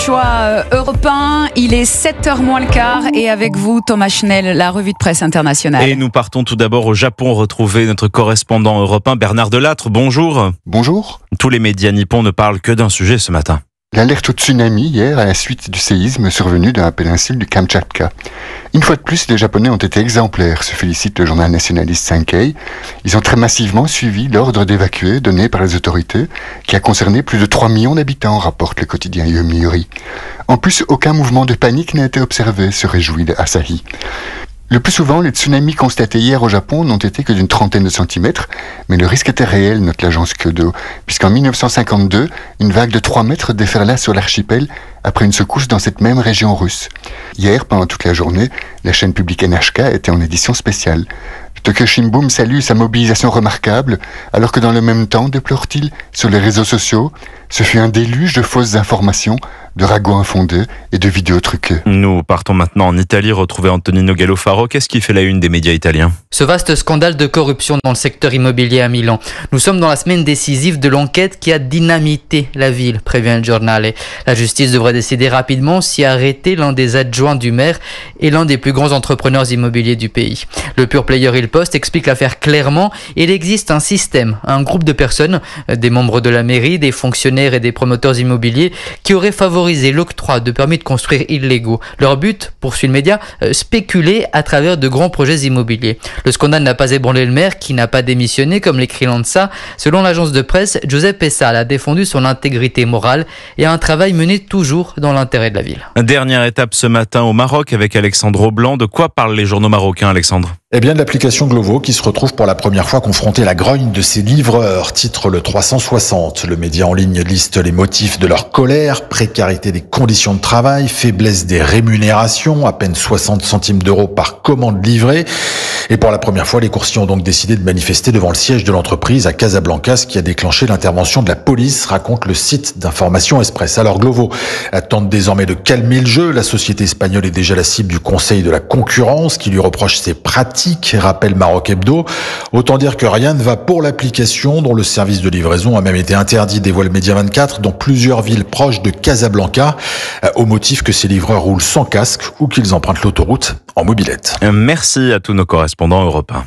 choix Europe 1, il est 7h moins le quart et avec vous Thomas Schnell, la revue de presse internationale. Et nous partons tout d'abord au Japon retrouver notre correspondant européen Bernard Delattre. Bonjour. Bonjour. Tous les médias nippons ne parlent que d'un sujet ce matin. L'alerte au tsunami hier à la suite du séisme survenu dans la péninsule du Kamtchatka. Une fois de plus, les Japonais ont été exemplaires, se félicite le journal nationaliste Sankei. Ils ont très massivement suivi l'ordre d'évacuer donné par les autorités, qui a concerné plus de 3 millions d'habitants, rapporte le quotidien Yomiuri. En plus, aucun mouvement de panique n'a été observé, se réjouit le Asahi. Le plus souvent, les tsunamis constatés hier au Japon n'ont été que d'une trentaine de centimètres, mais le risque était réel, note l'agence Kyodo, puisqu'en 1952, une vague de 3 mètres déferla sur l'archipel après une secousse dans cette même région russe. Hier, pendant toute la journée, la chaîne publique NHK était en édition spéciale. Le Tokyo Shimbun salue sa mobilisation remarquable, alors que dans le même temps, déplore-t-il, sur les réseaux sociaux, ce fut un déluge de fausses informations, de ragots infondés et de vidéos truquées. Nous partons maintenant en Italie retrouver Antonino Gallofaro. Qu'est-ce qui fait la une des médias italiens ? Ce vaste scandale de corruption dans le secteur immobilier à Milan. Nous sommes dans la semaine décisive de l'enquête qui a dynamité la ville, prévient le Giornale. La justice devrait décider rapidement si arrêter l'un des adjoints du maire et l'un des plus grands entrepreneurs immobiliers du pays. Le pure player Il Post explique l'affaire clairement. Il existe un système, un groupe de personnes, des membres de la mairie, des fonctionnaires et des promoteurs immobiliers qui auraient favorisé l'octroi de permis de construire illégaux. Leur but, poursuit le média, spéculer à travers de grands projets immobiliers. Le scandale n'a pas ébranlé le maire qui n'a pas démissionné comme l'écrit l'ANSA. Selon l'agence de presse, Giuseppe Sala a défendu son intégrité morale et a un travail mené toujours dans l'intérêt de la ville. Dernière étape ce matin au Maroc avec Alexandre Blanc. De quoi parlent les journaux marocains, Alexandre ? Eh bien, de l'application Glovo qui se retrouve pour la première fois confrontée à la grogne de ses livreurs, titre le 360. Le média en ligne liste les motifs de leur colère: précarité des conditions de travail, faiblesse des rémunérations, à peine 60 centimes d'euros par commande livrée. Et pour la première fois, les coursiers ont donc décidé de manifester devant le siège de l'entreprise à Casablanca, ce qui a déclenché l'intervention de la police, raconte le site d'information Express. Alors Glovo tente désormais de calmer le jeu. La société espagnole est déjà la cible du Conseil de la concurrence qui lui reproche ses pratiques, rappelle Maroc Hebdo. Autant dire que rien ne va pour l'application dont le service de livraison a même été interdit, dévoile Média 24, dans plusieurs villes proches de Casablanca, au motif que ces livreurs roulent sans casque ou qu'ils empruntent l'autoroute en mobilette. Merci à tous nos correspondants européens.